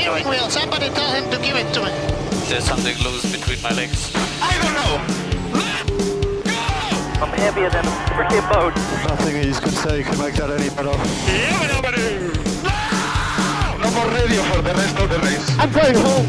steering wheel. Somebody tell him to give it to me. There's something loose between my legs. I don't know. Let go! I'm heavier than a freaking boat. Nothing he's could say could make that any better. No more radio for the rest of the race. I'm going home.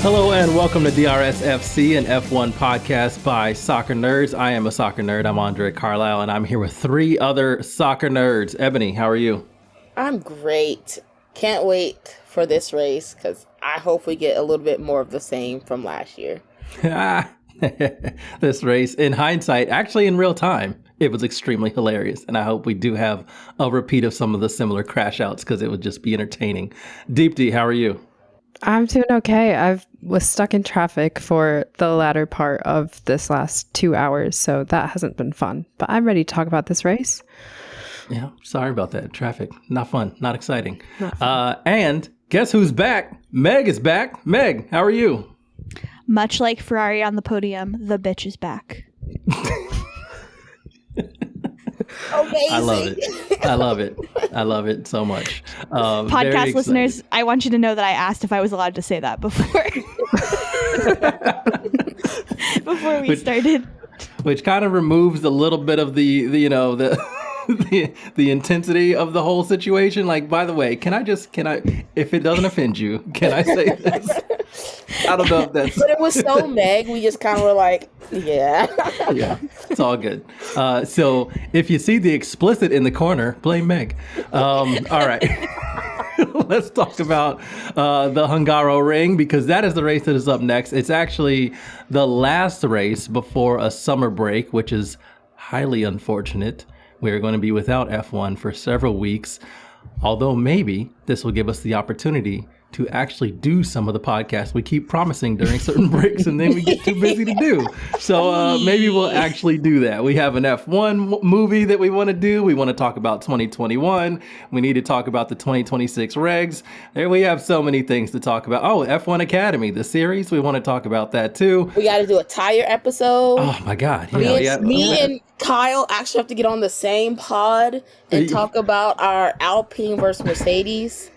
Hello and welcome to DRS FC, an F1 podcast by soccer nerds. I am a soccer nerd. I'm André Carlisle, and I'm here with three other soccer nerds. Ebony, how are you? I'm great. Can't wait for this race because I hope we get a little bit more of the same from last year. This race, in hindsight, actually in real time, it was extremely hilarious. And I hope we do have a repeat of some of the similar crash outs because it would just be entertaining. Deepti, how are you? I'm doing okay. I was stuck in traffic for the latter part of this last 2 hours, so that hasn't been fun. But I'm ready to talk about this race. Yeah, sorry about that. Traffic. Not fun. Not exciting. Not fun. And guess who's back? Meg is back. Meg, how are you? Much like Ferrari on the podium, the bitch is back. Amazing. I love it. I love it. I love it so much. Podcast listeners, I want you to know that I asked if I was allowed to say that before before we started. Which kind of removes a little bit of the the intensity of the whole situation. Like, by the way, can I, if it doesn't offend you, can I say this? I don't know if that's... But it was so Meg, we just kind of were like, yeah. Yeah, it's all good. So if you see the explicit in the corner, blame Meg. All right. Let's talk about the Hungaroring, because that is the race that is up next. It's actually the last race before a summer break, which is highly unfortunate. We're going to be without F1 for several weeks, although maybe this will give us the opportunity to actually do some of the podcasts we keep promising during certain breaks and then we get too busy to do. So maybe we'll actually do that. We have an F1 movie that we want to do. We want to talk about 2021. We need to talk about the 2026 regs. There we have so many things to talk about. Oh, F1 Academy, the series. We want to talk about that too. We got to do a tire episode. Oh my God. Me and Kyle actually have to get on the same pod and talk about our Alpine versus Mercedes.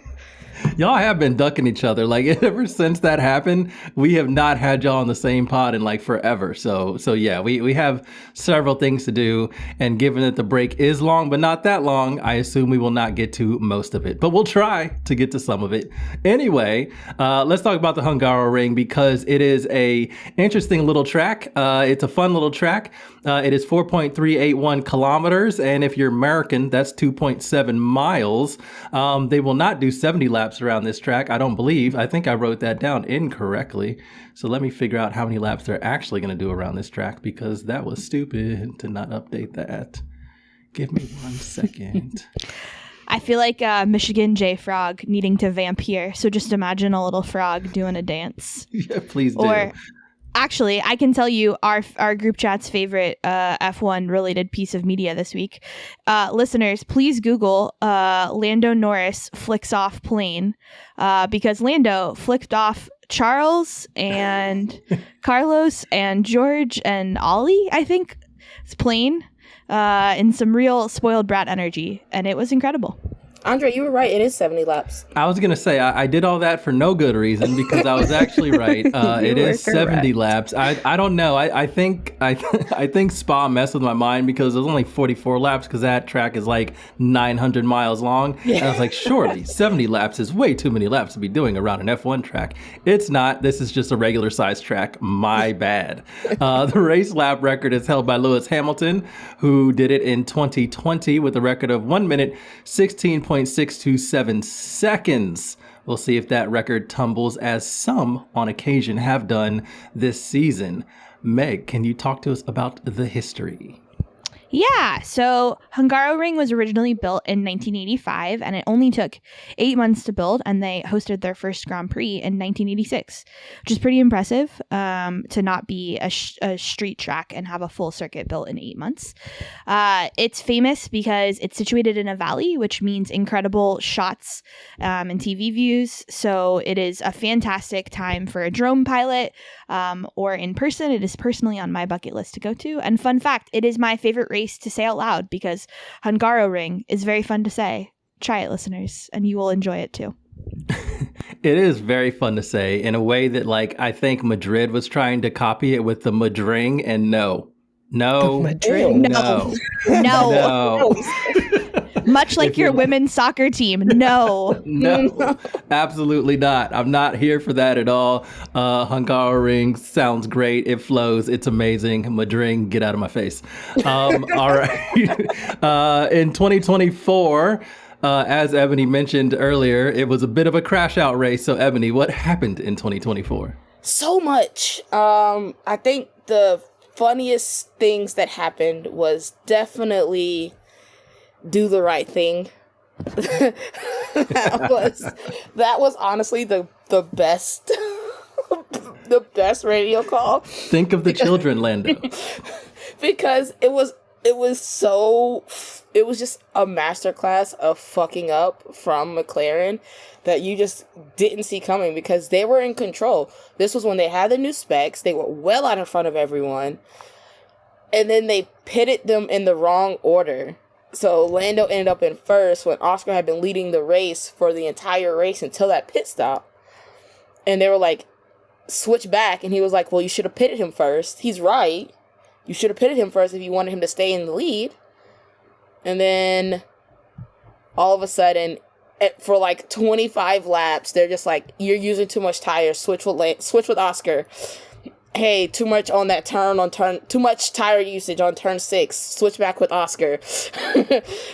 Y'all have been ducking each other. Like, ever since that happened, we have not had y'all on the same pod in like forever. So yeah, we have several things to do. And given that the break is long, but not that long, I assume we will not get to most of it. But we'll try to get to some of it. Anyway, let's talk about the Hungaroring because it is a interesting little track. It's a fun little track. It is 4.381 kilometers. And if you're American, that's 2.7 miles. They will not do 70 laps around this track, I don't believe. I think I wrote that down incorrectly. So let me figure out how many laps they're actually going to do around this track because that was stupid to not update that. Give me 1 second. I feel like Michigan J Frog needing to vamp here. So just imagine a little frog doing a dance. Yeah, please do. Or actually, I can tell you our group chat's favorite F1 related piece of media this week. Listeners, please Google Lando Norris flicks off plane because Lando flicked off Charles and Carlos and George and Ollie, I think, it's plane in some real spoiled brat energy. And it was incredible. Andre, you were right. It is 70 laps. I was going to say, I did all that for no good reason because I was actually right. It is 70 laps. I don't know. I think Spa messed with my mind because it was only 44 laps because that track is like 900 miles long. Yeah. And I was like, surely 70 laps is way too many laps to be doing around an F1 track. It's not. This is just a regular size track. My bad. The race lap record is held by Lewis Hamilton, who did it in 2020 with a record of 1 minute, 16.627 seconds. We'll see if that record tumbles as some on occasion have done this season. Meg, can you talk to us about the history? Yeah, so Hungaroring was originally built in 1985, and it only took 8 months to build, and they hosted their first Grand Prix in 1986, which is pretty impressive to not be a street track and have a full circuit built in 8 months. It's famous because it's situated in a valley, which means incredible shots and TV views, so it is a fantastic time for a drone pilot or in person. It is personally on my bucket list to go to, and fun fact, it is my favorite race to say out loud because Hungaroring is very fun to say. Try it, listeners, and you will enjoy it too. It is very fun to say in a way that, like, I think Madrid was trying to copy it with the Madring, and no. No. Much like your women's soccer team. No. No, absolutely not. I'm not here for that at all. Hungaroring sounds great. It flows. It's amazing. Madring, get out of my face. All right. In 2024, as Eboni mentioned earlier, it was a bit of a crash out race. So, Eboni, what happened in 2024? So much. I think the funniest things that happened was definitely do the right thing. that was honestly the best the best radio call. Think of the children, Lando. Because it was just a masterclass of fucking up from McLaren that you just didn't see coming, because they were in control. This was when they had the new specs. They were well out in front of everyone. And then they pitted them in the wrong order. So Lando ended up in first when Oscar had been leading the race for the entire race until that pit stop. And they were like, switch back. And he was like, well, you should have pitted him first. He's right. You should have pitted him first if you wanted him to stay in the lead. And then all of a sudden, for like 25 laps, they're just like, you're using too much tire. Switch with Oscar. Hey, too much on that too much tire usage on turn 6. Switch back with Oscar.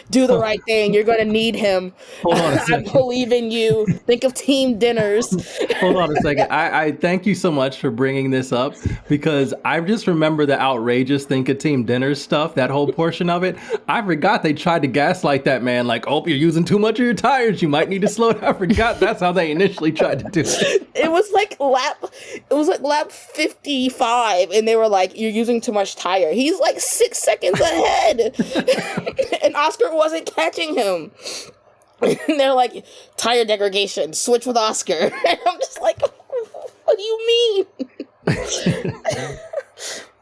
Do the right thing. You're going to need him. Hold on a second. I believe in you. Think of team dinners. Hold on a second. I thank you so much for bringing this up, because I just remember the outrageous think of team dinners stuff, that whole portion of it. I forgot they tried to gaslight that man, like, oh, you're using too much of your tires. You might need to slow down. I forgot that's how they initially tried to do it. It was like lap 55, and they were like, you're using too much tire. He's like 6 seconds ahead. And Oscar wasn't catching him. And they're like, tire degradation, switch with Oscar. And I'm just like, what do you mean?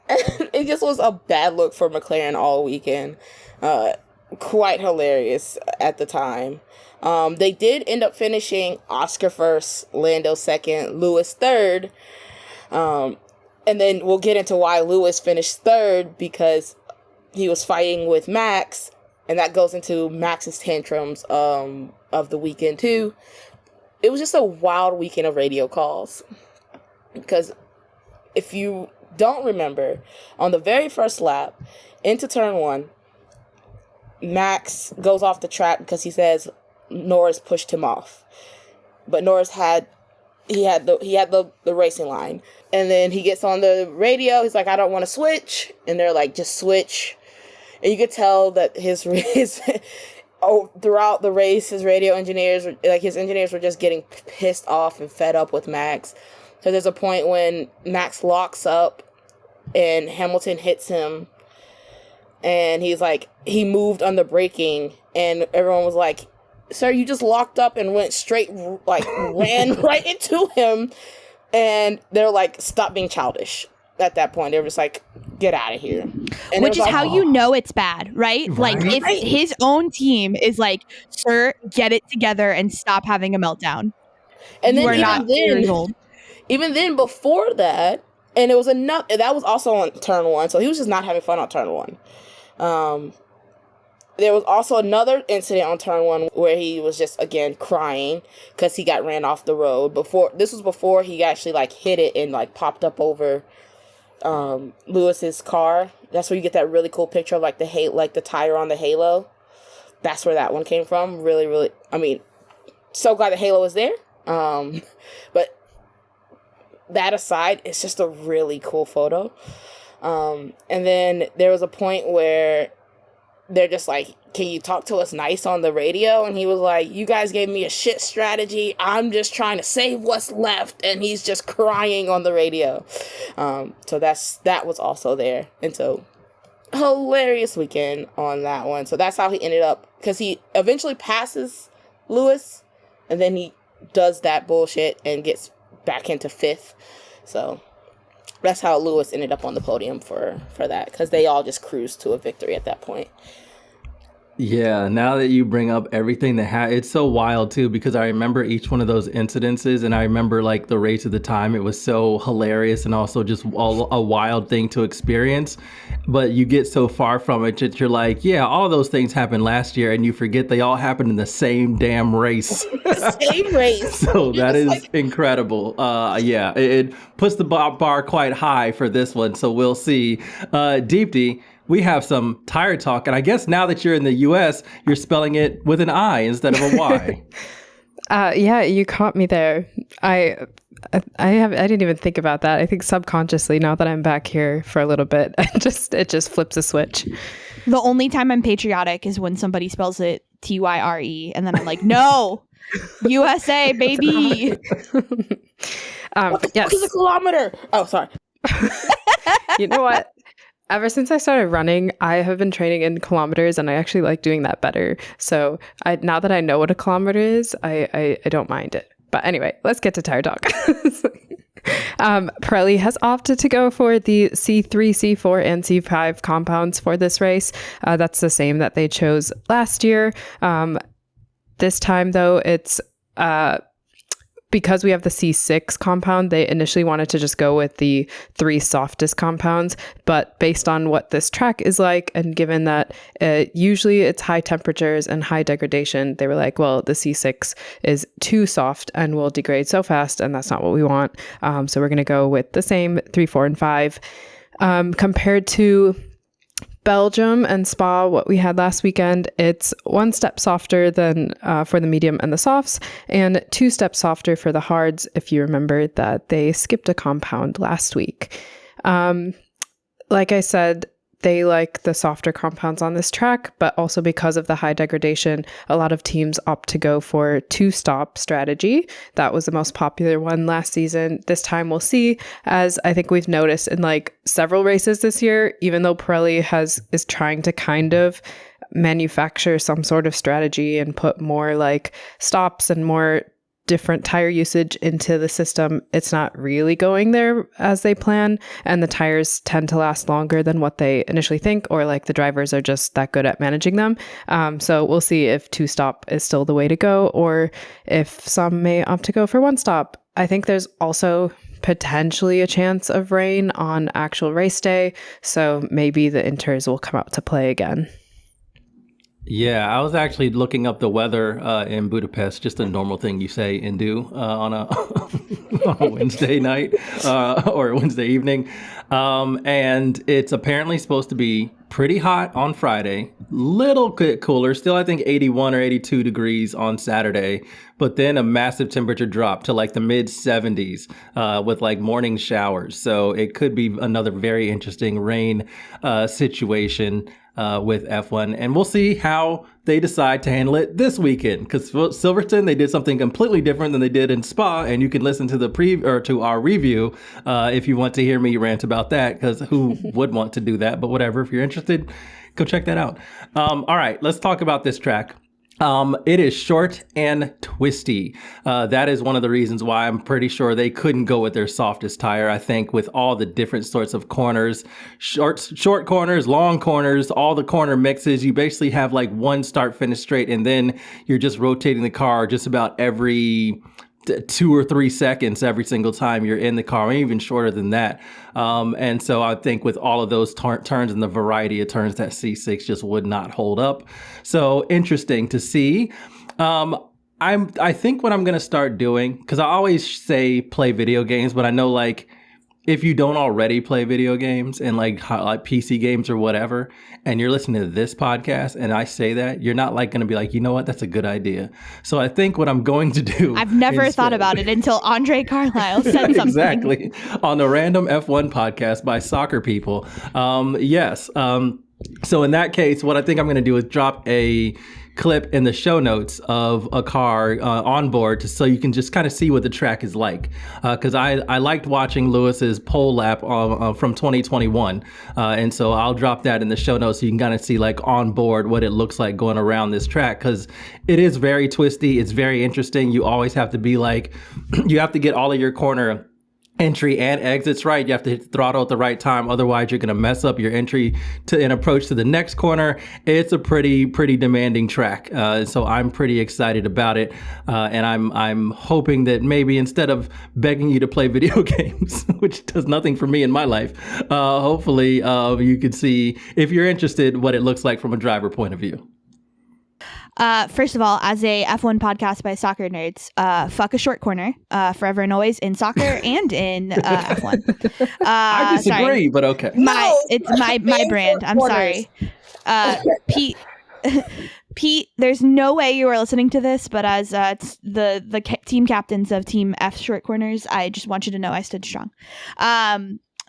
And it just was a bad look for McLaren all weekend. Quite hilarious at the time. They did end up finishing Oscar first, Lando second, Lewis third. And then we'll get into why Lewis finished third, because he was fighting with Max, and that goes into Max's tantrums of the weekend too. It was just a wild weekend of radio calls, because if you don't remember, on the very first lap into turn 1, Max goes off the track because he says Norris pushed him off, but Norris had the racing line. And then he gets on the radio. He's like, I don't want to switch. And they're like, just switch. And you could tell that throughout the race, his engineers were just getting pissed off and fed up with Max. So there's a point when Max locks up and Hamilton hits him. And he's like, he moved on the braking. And everyone was like, sir, you just locked up and went straight, like, ran right into him. And they're like, stop being childish. At that point, they were just like, get out of here. And which is like, how you know it's bad, right? Like, if his own team is like, sir, get it together and stop having a meltdown. And then even then, before that, and it was enough, that was also on turn 1, so he was just not having fun on turn 1. There was also another incident on turn 1 where he was just, again, crying because he got ran off the road. This was before he actually, like, hit it and, like, popped up over Lewis's car. That's where you get that really cool picture of, like, the tire on the halo. That's where that one came from. Really, really, I mean, so glad the halo was there. But that aside, it's just a really cool photo. And then there was a point where they're just like, can you talk to us nice on the radio? And he was like, you guys gave me a shit strategy. I'm just trying to save what's left. And he's just crying on the radio. So that was also there. And so hilarious weekend on that one. So that's how he ended up, because he eventually passes Lewis, and then he does that bullshit and gets back into 5th. So that's how Lewis ended up on the podium for that, because they all just cruised to a victory at that point. Yeah, now that you bring up everything that it's so wild too, because I remember each one of those incidences, and I remember like the race at the time. It was so hilarious and also just a wild thing to experience. But you get so far from it that you're like, yeah, all of those things happened last year, and you forget they all happened in the same damn race. Same race. So that is incredible. Yeah, it puts the bar quite high for this one. So we'll see. Deepti, we have some tire talk, and I guess now that you're in the U.S., you're spelling it with an I instead of a Y. Yeah, you caught me there. I didn't even think about that. I think subconsciously, now that I'm back here for a little bit, it just flips a switch. The only time I'm patriotic is when somebody spells it Tyre, and then I'm like, no, USA, baby. Yes. It's a kilometer. Oh, sorry. You know what? Ever since I started running, I have been training in kilometers, and I actually like doing that better. So now that I know what a kilometer is, I don't mind it. But anyway, let's get to tire talk. Pirelli has opted to go for the C3, C4, and C5 compounds for this race. That's the same that they chose last year. This time, though, it's because we have the C6 compound, they initially wanted to just go with the 3 softest compounds. But based on what this track is like, and given that usually it's high temperatures and high degradation, they were like, well, the C6 is too soft and will degrade so fast, and that's not what we want. So we're going to go with the same 3, 4, and 5. Compared to Belgium and Spa, what we had last weekend, it's 1 step softer than for the medium and the softs, and 2 steps softer for the hards, if you remember that they skipped a compound last week. Like I said, they like the softer compounds on this track, but also because of the high degradation, a lot of teams opt to go for 2-stop strategy. That was the most popular one last season. This time we'll see, as I think we've noticed in like several races this year, even though Pirelli is trying to kind of manufacture some sort of strategy and put more like stops and more different tire usage into the system, it's not really going there as they plan, and the tires tend to last longer than what they initially think, or like the drivers are just that good at managing them. So we'll see if 2-stop is still the way to go, or if some may opt to go for 1-stop. I think there's also potentially a chance of rain on actual race day, so maybe the inters will come out to play again. Yeah, I was actually looking up the weather in Budapest, just a normal thing you say and do on a on a Wednesday night or Wednesday evening. And it's apparently supposed to be pretty hot on Friday, little bit cooler, still I think 81 or 82 degrees on Saturday, but then a massive temperature drop to like the mid 70s with like morning showers. So it could be another very interesting rain situation with F1, and we'll see how they decide to handle it this weekend, because Silverstone, they did something completely different than they did in Spa, and you can listen to to our review if you want to hear me rant about that, because who would want to do that? But whatever, if you're interested, go check that out. All right, let's talk about this track. It is short and twisty. That is one of the reasons why I'm pretty sure they couldn't go with their softest tire. I think with all the different sorts of corners, short corners, long corners, all the corner mixes, you basically have like one start finish straight, and then you're just rotating the car just about every 2 or 3 seconds every single time you're in the car, even shorter than that. And so I think with all of those turns and the variety of turns, that C6 just would not hold up. So interesting to see. I think what I'm going to start doing, because I always say play video games, but I know like if you don't already play video games and like PC games or whatever, and you're listening to this podcast and I say that, you're not like going to be like, you know what, that's a good idea. So I think what I'm going to do, I've never thought about it until André Carlisle said something. Exactly. On the Random F1 podcast by Soccer People. Yes. So in that case, what I think I'm going to do is drop a clip in the show notes of a car on board, so you can just kind of see what the track is like, because I liked watching Lewis's pole lap from 2021, and so I'll drop that in the show notes so you can kind of see like on board what it looks like going around this track, because it is very twisty. It's very interesting. You always have to be like, you have to get all of your corner entry and exits right. You have to hit the throttle at the right time. Otherwise, you're going to mess up your entry to an approach to the next corner. It's a pretty demanding track. So I'm pretty excited about it. And I'm hoping that maybe instead of begging you to play video games, which does nothing for me in my life, hopefully you can see, if you're interested, what it looks like from a driver point of view. First of all, as a F1 podcast by soccer nerds, fuck a short corner, forever and always in soccer and in F1. I disagree, sorry. But okay. It's my brand. I'm sorry. Pete, there's no way you are listening to this, but as the team captains of Team F short corners, I just want you to know I stood strong.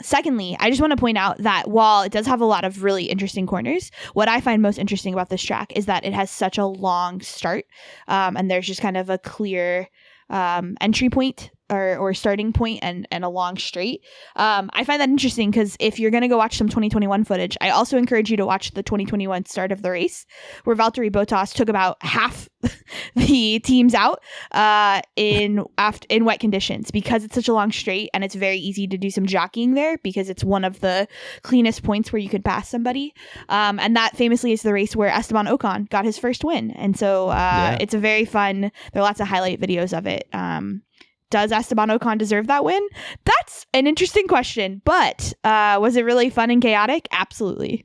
Secondly, I just want to point out that while it does have a lot of really interesting corners, what I find most interesting about this track is that it has such a long start, and there's just kind of a clear entry point or starting point and a long straight. I find that interesting because if you're going to go watch some 2021 footage, I also encourage you to watch the 2021 start of the race where Valtteri Bottas took about half the teams out in wet conditions because it's such a long straight and it's very easy to do some jockeying there because it's one of the cleanest points where you could pass somebody. And that famously is the race where Esteban Ocon got his first win. And so it's a very fun, there are lots of highlight videos of it. Does Esteban Ocon deserve that win? That's an interesting question, but was it really fun and chaotic? Absolutely.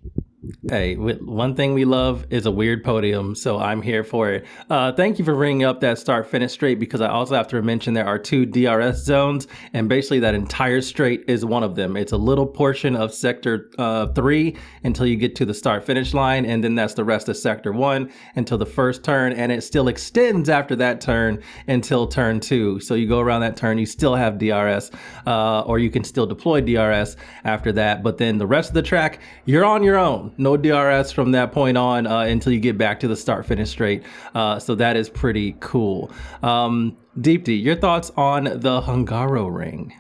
Hey, one thing we love is a weird podium, so I'm here for it. Thank you for bringing up that start-finish straight, because I also have to mention there are 2 DRS zones, and basically that entire straight is one of them. It's a little portion of Sector 3 until you get to the start-finish line, and then that's the rest of Sector 1 until the first turn, and it still extends after that turn until turn 2. So you go around that turn, you still have DRS, or you can still deploy DRS after that, but then the rest of the track, you're on your own. No DRS from that point on until you get back to the start-finish straight. So that is pretty cool. Deepti, your thoughts on the Hungaroring?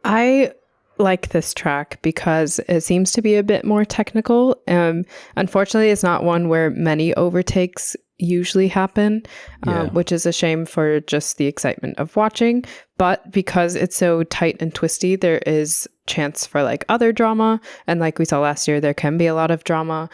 I like this track because it seems to be a bit more technical. Unfortunately, it's not one where many overtakes usually happen, which is a shame for just the excitement of watching. But because it's so tight and twisty, there is chance for like other drama. And like we saw last year, there can be a lot of drama.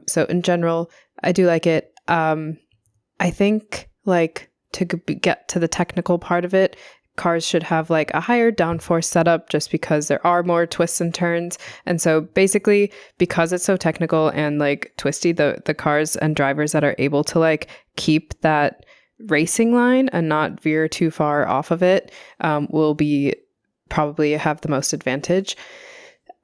So in general, I do like it. I think like to get to the technical part of it, cars should have like a higher downforce setup just because there are more twists and turns. And so basically, because it's so technical and like twisty, the cars and drivers that are able to like keep that racing line and not veer too far off of it will be probably have the most advantage.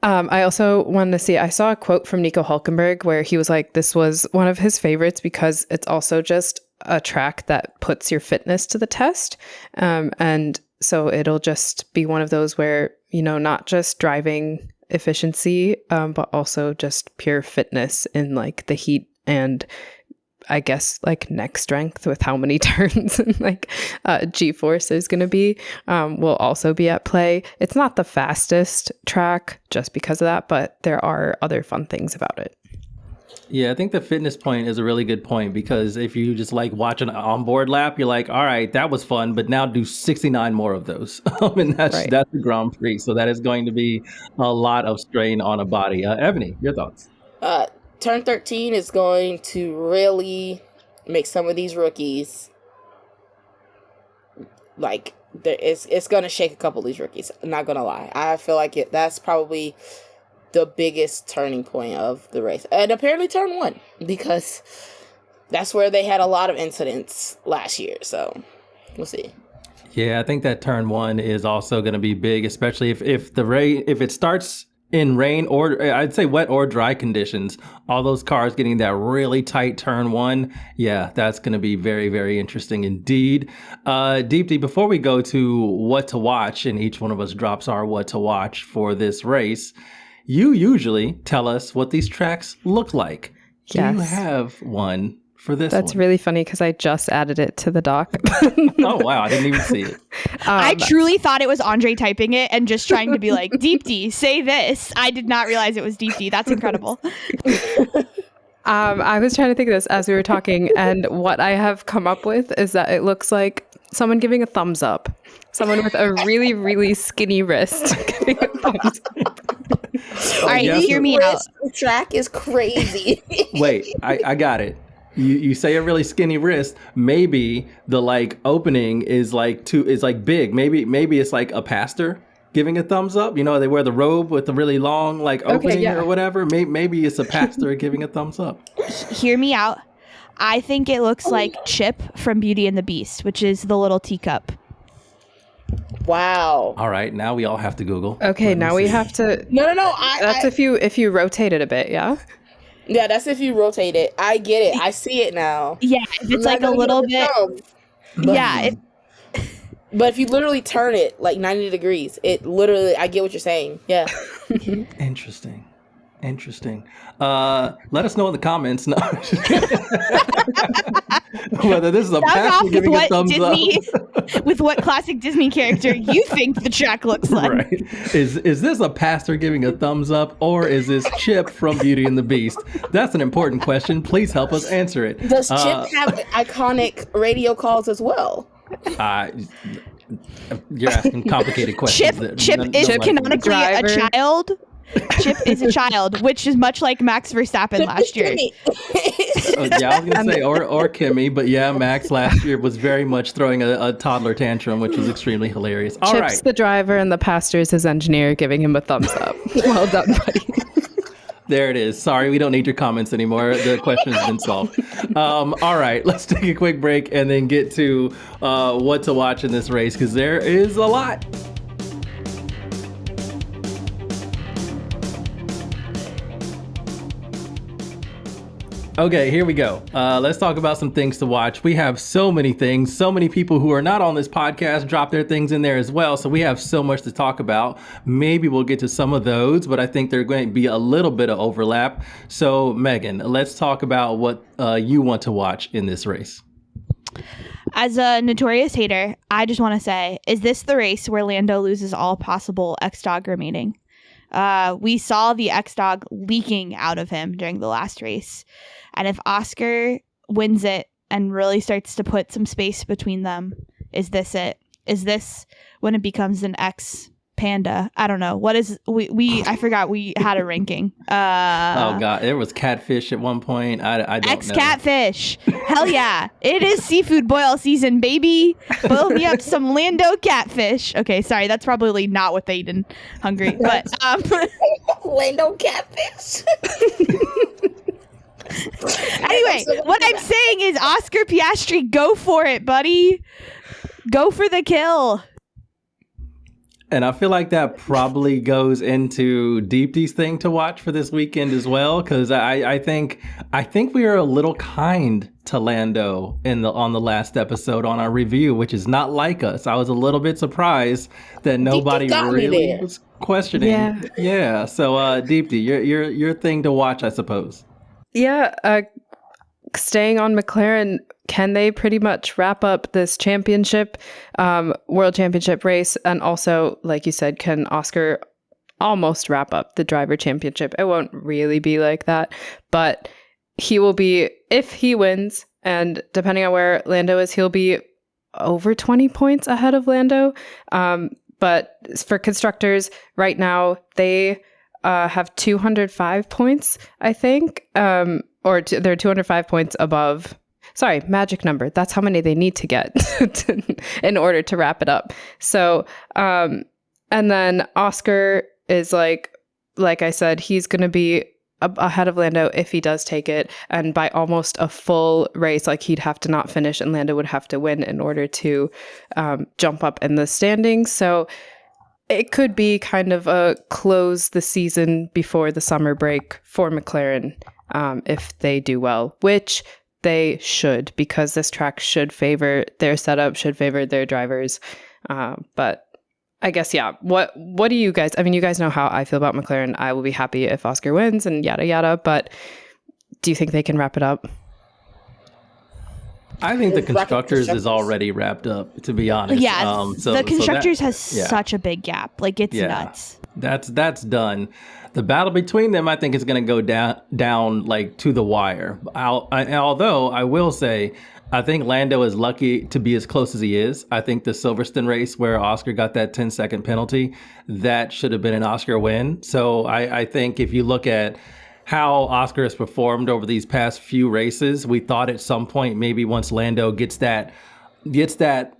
I also wanted to see, I saw a quote from Nico Hülkenberg where he was like, this was one of his favorites because it's also just a track that puts your fitness to the test. And so it'll just be one of those where, you know, not just driving efficiency, but also just pure fitness in like the heat and I guess like neck strength with how many turns and like G-force is going to be will also be at play. It's not the fastest track just because of that, but there are other fun things about it. Yeah, I think the fitness point is a really good point because if you just like watch an onboard lap, you're like, all right, that was fun, but now do 69 more of those. And that's the Grand Prix. So that is going to be a lot of strain on a body. Eboni, your thoughts? Turn 13 is going to really make some of these rookies like it's going to shake a couple of these rookies. I'm not going to lie. I feel like that's probably the biggest turning point of the race. And apparently turn 1 because that's where they had a lot of incidents last year. So we'll see. Yeah, I think that turn 1 is also going to be big, especially if it starts in rain or I'd say wet or dry conditions, all those cars getting that really tight turn 1. Yeah, that's going to be very, very interesting indeed. Deepti, before we go to what to watch, and each one of us drops our what to watch for this race, you usually tell us what these tracks look like. Yes. Do you have one for this That's one? really funny because I just added it to the doc. Oh, wow. I didn't even see it. I truly thought it was André typing it and just trying to be like, Deepti, say this. I did not realize it was Deepti. That's incredible. I was trying to think of this as we were talking, and what I have come up with is that it looks like someone giving a thumbs up. Someone with a really, really skinny wrist giving a thumbs up. All right, hear me out. Track is crazy. Wait, I got it. You say a really skinny wrist. Maybe the like opening is like big. Maybe it's like a pastor giving a thumbs up. You know, they wear the robe with the really long like opening or whatever. Maybe it's a pastor giving a thumbs up. Hear me out. I think it looks like Chip from Beauty and the Beast, which is the little teacup. Wow. All right, now we all have to Google. Okay, now we have to. No. That's if you rotate it a bit, yeah. Yeah, that's if you rotate it. I get it. I see it now. Yeah, if it's like a little bit. Yeah. But if you literally turn it like 90 degrees, it literally. I get what you're saying. Yeah. Interesting. Let us know in the comments whether this is a pastor giving a thumbs up. With what classic Disney character you think the track looks like. Right. Is this a pastor giving a thumbs up, or is this Chip from Beauty and the Beast? That's an important question. Please help us answer it. Does Chip have iconic radio calls as well? You're asking complicated questions. Chip is canonically a child. Chip is a child, which is much like Max Verstappen last year. Yeah, I was going to say, or Kimmy, but yeah, Max last year was very much throwing a toddler tantrum, which was extremely hilarious. All Chip's right. the driver and the pastor is his engineer giving him a thumbs up. Well done, buddy. There it is. Sorry, we don't need your comments anymore. The question has been solved. All right, let's take a quick break and then get to what to watch in this race, because there is a lot. Okay, here we go. Let's talk about some things to watch. We have so many things. So many people who are not on this podcast drop their things in there as well. So we have so much to talk about. Maybe we'll get to some of those, but I think there's going to be a little bit of overlap. So Megan, let's talk about what you want to watch in this race. As a notorious hater, I just want to say, is this the race where Lando loses all possible X-Dog remaining? We saw the X-Dog leaking out of him during the last race. And if Oscar wins it and really starts to put some space between them, is this it? Is this when it becomes an X Panda? I don't know. What is I forgot we had a ranking. Oh god, there was catfish at one point. I don't know. X catfish. Hell yeah. It is seafood boil season, baby. Boil me up some Lando catfish. Okay, sorry, that's probably not what they eat in Hungary, but Lando catfish. Anyway, what I'm saying is Oscar Piastri, go for it, buddy. Go for the kill. And I feel like that probably goes into Deepti's thing to watch for this weekend as well, because I think we are a little kind to Lando on the last episode on our review, which is not like us. I was a little bit surprised that nobody really was questioning. Yeah. So Deepti, your thing to watch, I suppose. Yeah. Staying on McLaren, can they pretty much wrap up this championship, world championship race? And also, like you said, can Oscar almost wrap up the driver championship? It won't really be like that, but he will be, if he wins, and depending on where Lando is, he'll be over 20 points ahead of Lando. But for constructors right now, they have 205 points, I think, they're 205 points above. Sorry, magic number. That's how many they need to get in order to wrap it up. So, and then Oscar is like I said, he's going to be ahead of Lando if he does take it, and by almost a full race. Like, he'd have to not finish and Lando would have to win in order to jump up in the standings. So it could be kind of a close the season before the summer break for McLaren if they do well, which they should, because this track should favor their setup, should favor their drivers. But I guess, yeah, what do you guys, I mean, you guys know how I feel about McLaren. I will be happy if Oscar wins and yada yada, but do you think they can wrap it up? I think the constructors is already wrapped up, to be honest. Yeah, the constructors has such a big gap. Like, it's nuts. That's done. The battle between them, I think, is going to go down like to the wire. Although I will say, I think Lando is lucky to be as close as he is. I think the Silverstone race where Oscar got that 10-second penalty, that should have been an Oscar win. So I think if you look at how Oscar has performed over these past few races, we thought at some point maybe once Lando gets that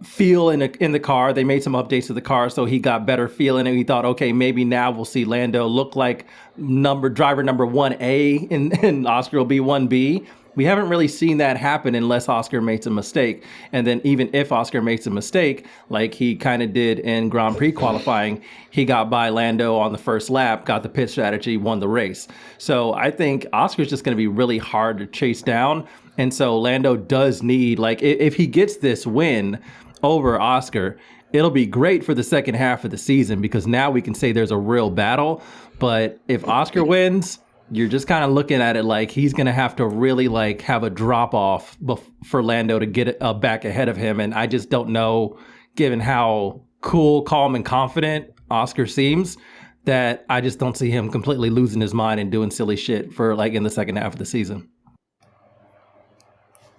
feel in the car, they made some updates to the car so he got better feeling, and we thought, okay, maybe now we'll see Lando look like driver number 1A and Oscar will be 1B. We haven't really seen that happen unless Oscar makes a mistake. And then even if Oscar makes a mistake, like he kind of did in Grand Prix qualifying, he got by Lando on the first lap, got the pit strategy, won the race. So I think Oscar's just going to be really hard to chase down. And so Lando does need, like, if he gets this win over Oscar, it'll be great for the second half of the season because now we can say there's a real battle. But if Oscar wins, you're just kind of looking at it like he's going to have to really like have a drop off for Lando to get back ahead of him. And I just don't know, given how cool, calm, and confident Oscar seems, that I just don't see him completely losing his mind and doing silly shit for like in the second half of the season.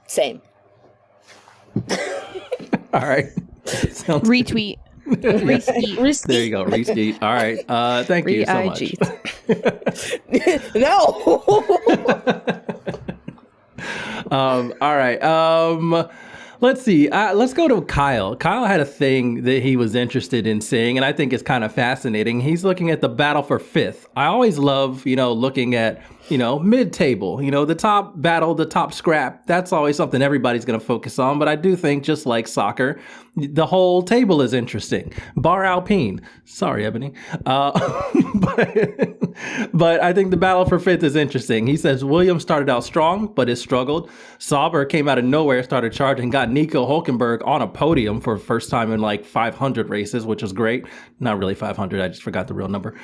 Same. All right. Retweet. Retweet. There you go. Retweet. All right. Thank you so much. No. All right. Let's see. Let's go to Kyle. Kyle had a thing that he was interested in seeing, and I think it's kind of fascinating. He's looking at the battle for fifth. I always love, looking at, mid-table, the top battle, the top scrap. That's always something everybody's going to focus on. But I do think, just like soccer, the whole table is interesting. Bar Alpine. Sorry, Ebony. But I think the battle for fifth is interesting. He says Williams started out strong, but has struggled. Sauber came out of nowhere, started charging, got Nico Hülkenberg on a podium for the first time in like 500 races, which was great. Not really 500. I just forgot the real number.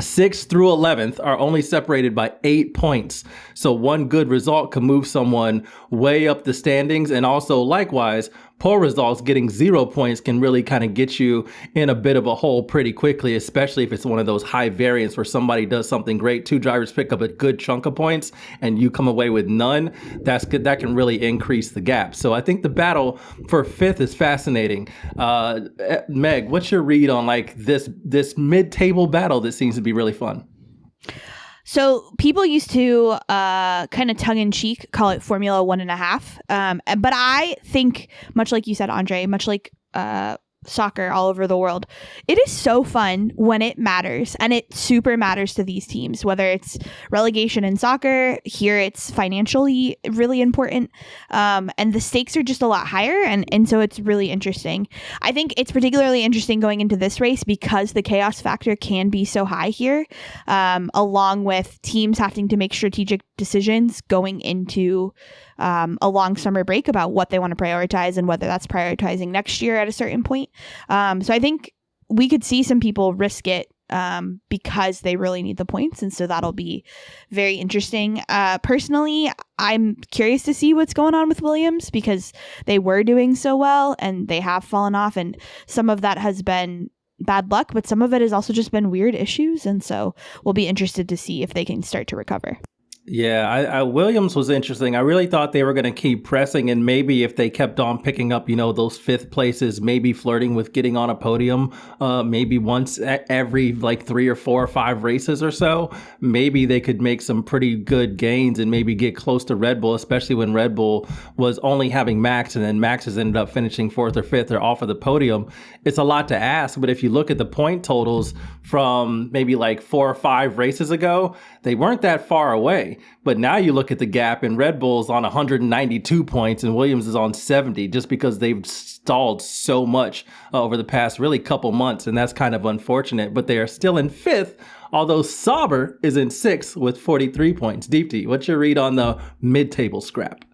6th through 11th are only separated by 8 points. So one good result can move someone way up the standings. And also likewise, poor results getting 0 points can really kind of get you in a bit of a hole pretty quickly, especially if it's one of those high variants where somebody does something great. 2 drivers pick up a good chunk of points and you come away with none. That's good. That can really increase the gap. So I think the battle for fifth is fascinating. Meg, what's your read on like this mid-table battle that seems to be really fun? So people used to kind of tongue-in-cheek call it Formula 1.5. But I think, much like you said, André, much like soccer all over the world, it is so fun when it matters, and it super matters to these teams, whether it's relegation in soccer. Here it's financially really important, and the stakes are just a lot higher, and so it's really interesting. I think it's particularly interesting going into this race because the chaos factor can be so high here, along with teams having to make strategic decisions going into a long summer break about what they want to prioritize and whether that's prioritizing next year at a certain point. So I think we could see some people risk it because they really need the points. And so that'll be very interesting. Personally, I'm curious to see what's going on with Williams because they were doing so well and they have fallen off. And some of that has been bad luck, but some of it has also just been weird issues. And so we'll be interested to see if they can start to recover. Yeah, Williams was interesting. I really thought they were going to keep pressing, and maybe if they kept on picking up, those fifth places, maybe flirting with getting on a podium, maybe once every like 3 or 4 or 5 races or so, maybe they could make some pretty good gains and maybe get close to Red Bull, especially when Red Bull was only having Max, and then Max has ended up finishing 4th or 5th or off of the podium. It's a lot to ask, but if you look at the point totals from maybe like 4 or 5 races ago, they weren't that far away. But now you look at the gap and Red Bull's on 192 points and Williams is on 70 just because they've stalled so much over the past really couple months. And that's kind of unfortunate, but they are still in 5th, although Sauber is in 6th with 43 points. Deepti, what's your read on the mid-table scrap?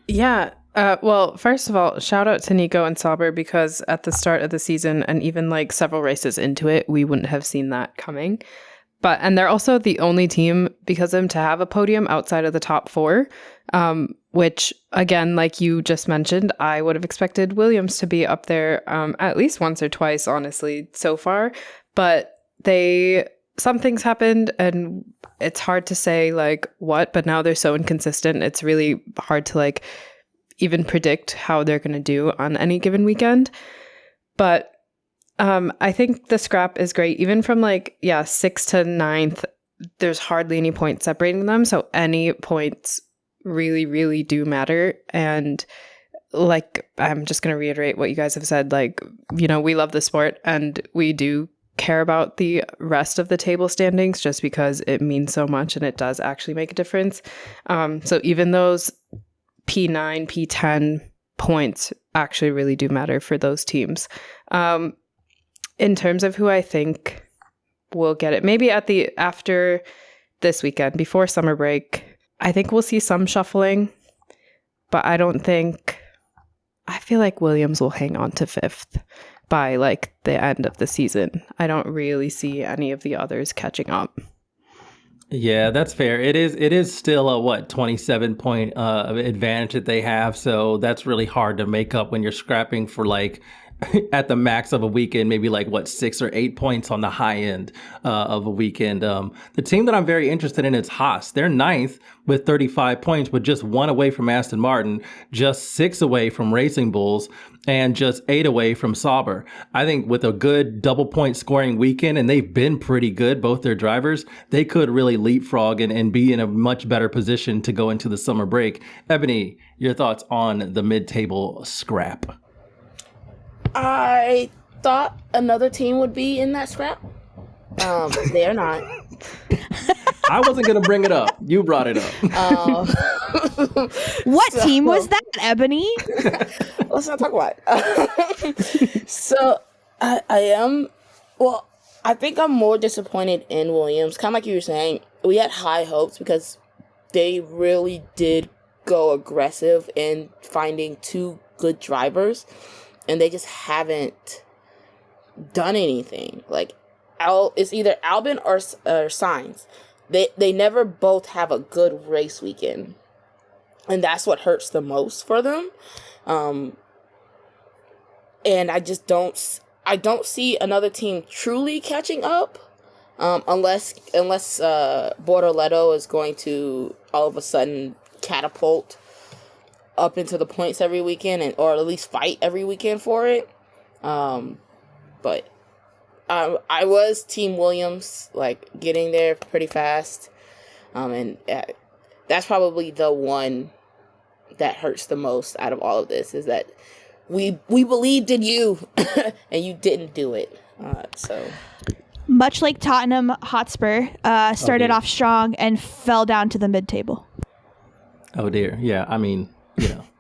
Yeah. Well, first of all, shout out to Nico and Sauber because at the start of the season and even like several races into it, we wouldn't have seen that coming. And they're also the only team because of them to have a podium outside of the top 4, which, again, like you just mentioned, I would have expected Williams to be up there at least once or twice, honestly, so far. But some things happened, and it's hard to say, like, what, but now they're so inconsistent. It's really hard to, like, even predict how they're going to do on any given weekend. But I think the scrap is great. Even from 6th to 9th, there's hardly any points separating them. So any points really, really do matter. And I'm just going to reiterate what you guys have said. We love the sport and we do care about the rest of the table standings just because it means so much and it does actually make a difference. So even those P9, P10 points actually really do matter for those teams. In terms of who I think will get it, maybe after this weekend, before summer break, I think we'll see some shuffling, but I feel like Williams will hang on to 5th by the end of the season. I don't really see any of the others catching up. Yeah, that's fair. It is still a 27 point advantage that they have. So that's really hard to make up when you're scrapping for at the max of a weekend, maybe 6 or 8 points on the high end of a weekend. The team that I'm very interested in is Haas. They're 9th with 35 points, but just 1 away from Aston Martin, just 6 away from Racing Bulls, and just 8 away from Sauber. I think with a good double point scoring weekend, and they've been pretty good, both their drivers, they could really leapfrog and be in a much better position to go into the summer break. Eboni, your thoughts on the mid-table scrap? I thought another team would be in that scrap. They are not. I wasn't going to bring it up. You brought it up. What team was that, Eboni? Let's not talk about it. So I am, I think I'm more disappointed in Williams. Kind of like you were saying, we had high hopes because they really did go aggressive in finding 2 good drivers. And they just haven't done anything. It's either Albon or Sainz. They never both have a good race weekend, and that's what hurts the most for them. And I just don't see another team truly catching up, unless Bortoleto is going to all of a sudden catapult up into the points every weekend or at least fight every weekend for it. But I was Team Williams, getting there pretty fast. And that's probably the one that hurts the most out of all of this, is that we believed in you and you didn't do it. So much like Tottenham Hotspur, started off strong and fell down to the mid-table. Oh dear. Yeah. I mean,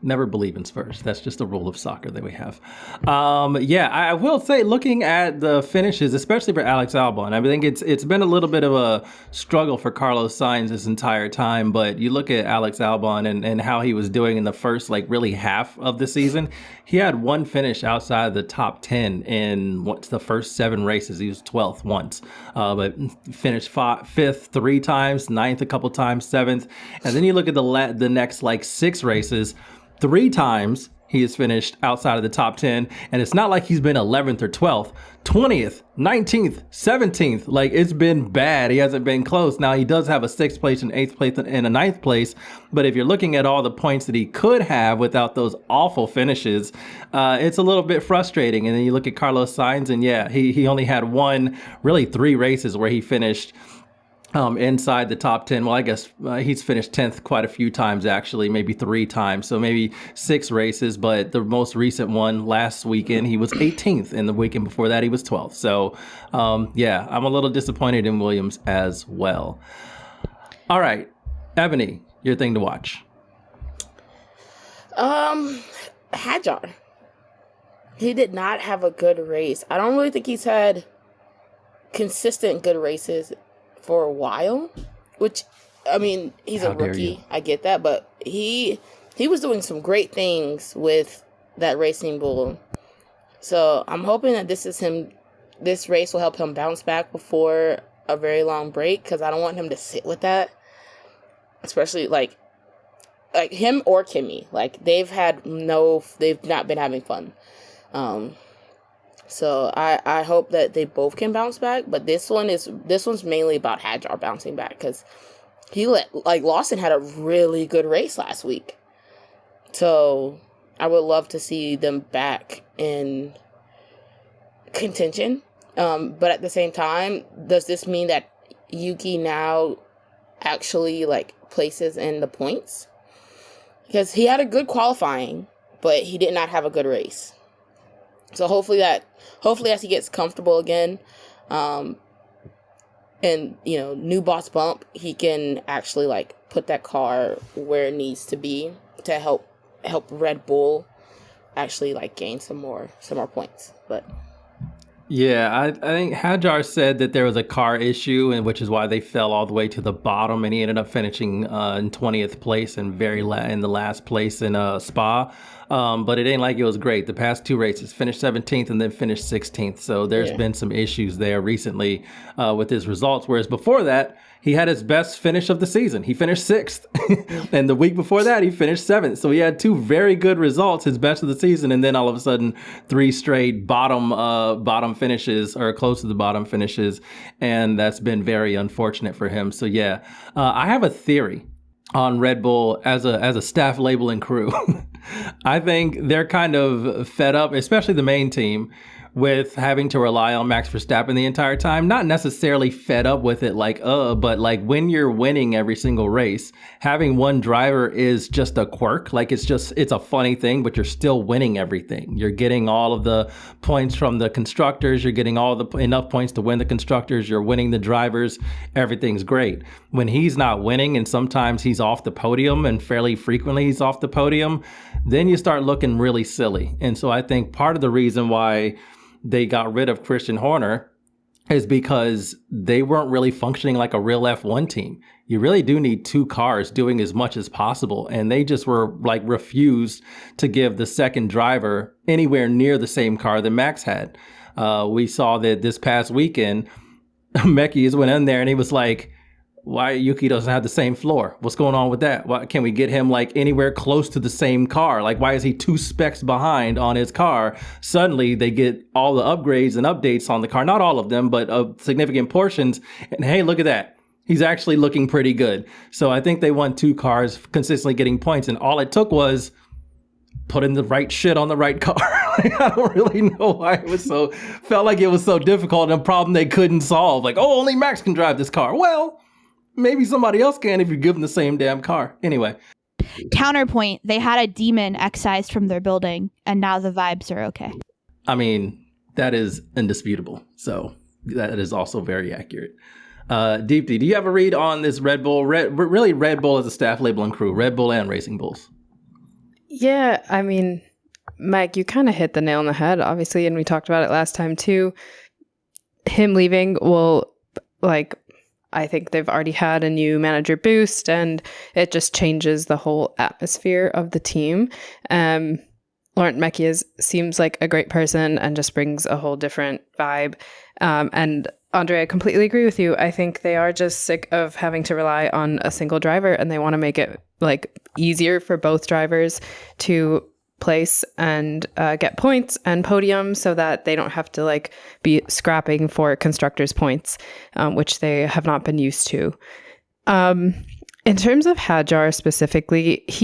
never believe in Spurs. That's just a rule of soccer that we have. I will say, looking at the finishes, especially for Alex Albon, I think it's been a little bit of a struggle for Carlos Sainz this entire time. But you look at Alex Albon and how he was doing in the first, really half of the season. He had 1 finish outside of the top 10 in the first 7 races. He was 12th once, but finished 5th 3 times, 9th a couple times, 7th. And then you look at the next 6 races. 3 times he has finished outside of the top 10, and it's not like he's been 11th or 12th, 20th, 19th, 17th. It's been bad. He hasn't been close. Now, he does have a 6th place and 8th place and a 9th place, but if you're looking at all the points that he could have without those awful finishes, it's a little bit frustrating. And then you look at Carlos Sainz, and he only had 3 races where he finished inside the top 10. Well, I guess he's finished 10th quite a few times, actually, maybe 3 times. So maybe 6 races, but the most recent one last weekend, he was 18th. And the weekend before that, he was 12th. So, I'm a little disappointed in Williams as well. All right, Eboni, your thing to watch. Hadjar. He did not have a good race. I don't really think he's had consistent good races for a while, which, I mean, he's a rookie. I get that, but he was doing some great things with that Racing Bull. So I'm hoping that this race will help him bounce back before a very long break, because I don't want him to sit with that, especially like him or Kimmy. They've not been having fun. So I hope that they both can bounce back, but this one's mainly about Hadjar bouncing back, because Lawson had a really good race last week. So I would love to see them back in contention. But at the same time, does this mean that Yuki now actually like places in the points? Because he had a good qualifying, but he did not have a good race. So hopefully as he gets comfortable again, and new boss bump, he can actually like put that car where it needs to be to help Red Bull actually like gain some more points. But yeah, I think Hajar said that there was a car issue, and which is why they fell all the way to the bottom, and he ended up finishing in 20th place and in the last place in Spa. But it ain't like it was great. The past 2 races, finished 17th and then finished 16th. So there's been some issues there recently with his results. Whereas before that, he had his best finish of the season. He finished 6th. And the week before that, he finished 7th. So he had 2 very good results, his best of the season. And then all of a sudden, 3 straight bottom finishes or close to the bottom finishes. And that's been very unfortunate for him. So yeah, I have a theory on Red Bull as a staff labeling crew. I think they're kind of fed up, especially the main team, with having to rely on Max Verstappen the entire time. Not necessarily fed up with it but like when you're winning every single race, having one driver is just a quirk. Like it's a funny thing, but you're still winning everything. You're getting all of the points from the constructors. You're getting enough points to win the constructors. You're winning the drivers. Everything's great. When he's not winning, and sometimes he's off the podium, and fairly frequently he's off the podium, then you start looking really silly. And so I think part of the reason why they got rid of Christian Horner is because they weren't really functioning like a real F1 team. You really do need 2 cars doing as much as possible. And they just were like refused to give the second driver anywhere near the same car that Max had. We saw that this past weekend, Meckies went in there and he was like, why Yuki doesn't have the same floor? What's going on with that? Why can we get him like anywhere close to the same car? Like, why is he 2 specs behind on his car? Suddenly they get all the upgrades and updates on the car. Not all of them, but significant portions. And hey, look at that. He's actually looking pretty good. So I think they want 2 cars consistently getting points. And all it took was putting the right shit on the right car. I don't really know why felt like it was so difficult and a problem they couldn't solve. Like, oh, only Max can drive this car. Well, maybe somebody else can if you give them the same damn car. Anyway. Counterpoint, they had a demon excised from their building, and now the vibes are okay. I mean, that is indisputable. So that is also very accurate. Deepti, do you have a read on this Red Bull? Really, Red Bull as a staff labeling crew, Red Bull and Racing Bulls. Yeah, I mean, Mike, you kind of hit the nail on the head, obviously, and we talked about it last time too. Him leaving will, like, I think they've already had a new manager boost, and it just changes the whole atmosphere of the team. Laurent Mekies seems like a great person and just brings a whole different vibe. And André, I completely agree with you. I think they are just sick of having to rely on a single driver, and they want to make it like easier for both drivers to place and get points and podiums, so that they don't have to like be scrapping for constructors' points, which they have not been used to. In terms of Hajar specifically, if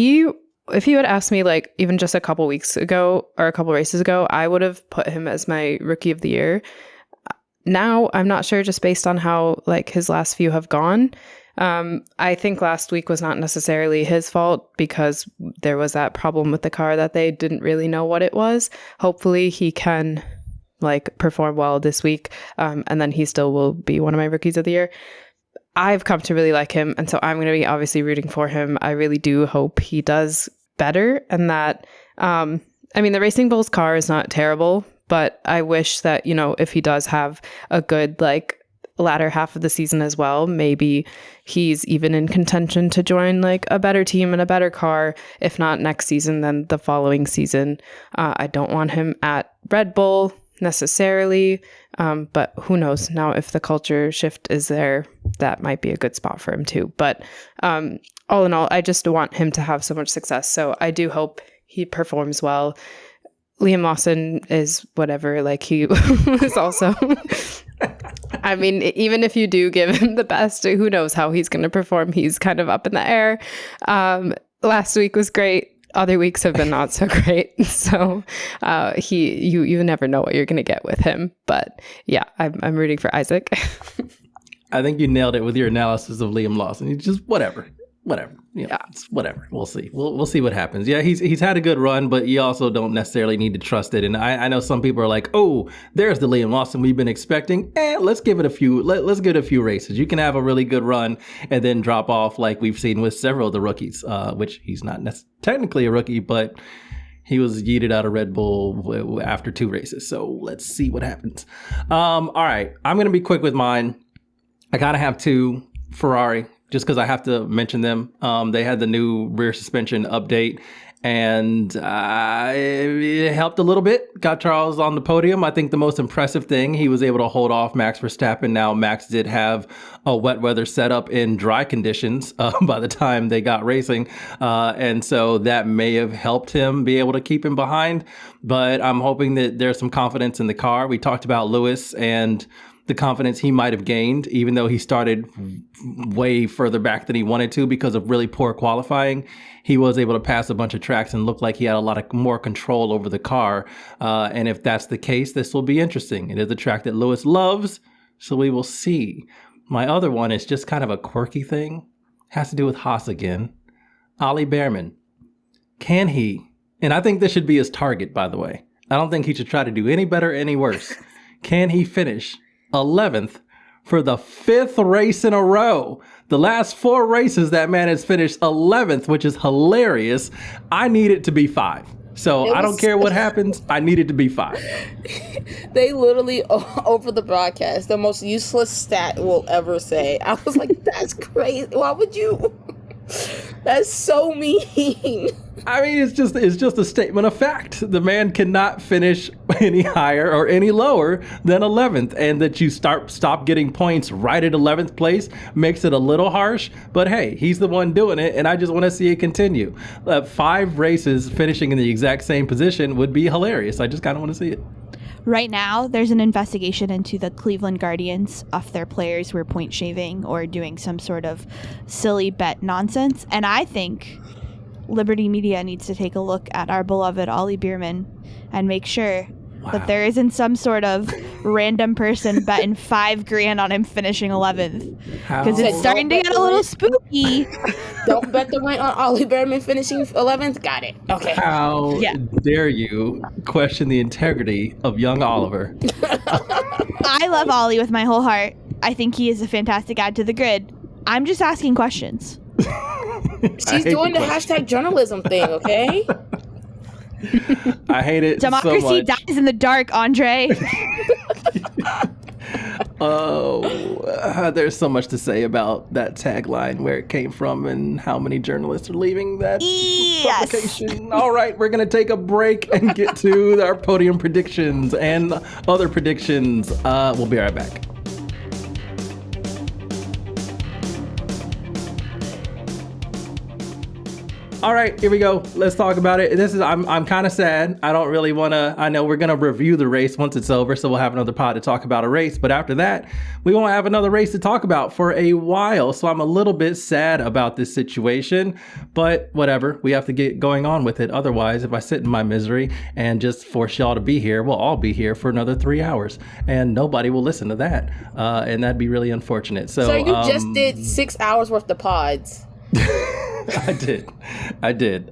you had asked me like even just a couple weeks ago or a couple races ago, I would have put him as my rookie of the year. Now I'm not sure, just based on how like his last few have gone. I think last week was not necessarily his fault, because there was that problem with the car that they didn't really know what it was. Hopefully he can like perform well this week, and then he still will be one of my rookies of the year. I've come to really like him, and so I'm going to be obviously rooting for him. I really do hope he does better, and that I mean, the Racing Bulls car is not terrible, but I wish that, you know, if he does have a good like latter half of the season as well, maybe he's even in contention to join like a better team and a better car. If not next season, then the following season. I don't want him at Red Bull necessarily, but who knows? Now, if the culture shift is there, that might be a good spot for him too. But all in all, I just want him to have so much success. So I do hope he performs well. Liam Lawson is whatever, like he is also... I mean, even if you do give him the best, who knows how he's going to perform? He's kind of up in the air. Last week was great. Other weeks have been not so great. So you never know what you're going to get with him. But yeah, I'm rooting for Isaac. I think you nailed it with your analysis of Liam Lawson. He's just whatever. It's whatever. We'll see. We'll see what happens. Yeah, he's had a good run, but you also don't necessarily need to trust it. And I know some people are like, oh, there's the Liam Lawson we've been expecting. Let's give it a few. Let's give it a few races. You can have a really good run and then drop off like we've seen with several of the rookies, which he's not technically a rookie, but he was yeeted out of Red Bull after 2 races. So let's see what happens. All right, I'm gonna be quick with mine. I gotta have 2 Ferrari just because I have to mention them. They had the new rear suspension update, and it helped a little bit. Got Charles on the podium. I think the most impressive thing, he was able to hold off Max Verstappen. Now, Max did have a wet weather setup in dry conditions by the time they got racing, and so that may have helped him be able to keep him behind. But I'm hoping that there's some confidence in the car. We talked about Lewis and the confidence he might have gained, even though he started way further back than he wanted to because of really poor qualifying. He was able to pass a bunch of tracks and look like he had a lot of more control over the car. And if that's the case, this will be interesting. It is a track that Lewis loves, so we will see. My other one is just kind of a quirky thing. Has to do with Haas again. Ollie Bearman. Can he? And I think this should be his target, by the way. I don't think he should try to do any better, any worse. Can he finish 11th for the 5th race in a row? The last 4 races, that man has finished 11th, which is hilarious. I need it to be 5. So I don't care what happens. I need it to be 5. They literally, over the broadcast, the most useless stat we'll ever say. I was like, that's crazy. Why would you? That's so mean. I mean, it's just a statement of fact. The man cannot finish any higher or any lower than 11th, and that you stop getting points right at 11th place makes it a little harsh. But hey, he's the one doing it, and I just want to see it continue. 5 races finishing in the exact same position would be hilarious. I just kind of want to see it. Right now, there's an investigation into the Cleveland Guardians if their players were point shaving or doing some sort of silly bet nonsense. And I think Liberty Media needs to take a look at our beloved Ollie Bearman and make sure that there isn't some sort of random person betting $5,000 on him finishing 11th. Because it's starting to get a little spooky. Don't bet the rent on Ollie Bearman finishing 11th. Got it. Okay. How dare you question the integrity of young Oliver? I love Ollie with my whole heart. I think he is a fantastic add to the grid. I'm just asking questions. She's doing the hashtag journalism thing, okay? I hate it Democracy so much. dies in the dark, André. There's so much to say about that tagline, where it came from, and how many journalists are leaving that publication. All right, we're going to take a break and get to our podium predictions and other predictions. We'll be right back. All right, here we go. Let's talk about it. I'm kind of sad. I don't really want to. I know we're going to review the race once it's over, so we'll have another pod to talk about a race. But after that, we won't have another race to talk about for a while. So I'm a little bit sad about this situation, but whatever. We have to get going on with it. Otherwise, if I sit in my misery and just force y'all to be here, we'll all be here for another 3 hours, and nobody will listen to that. And that'd be really unfortunate. So you just did 6 hours worth of pods. I did.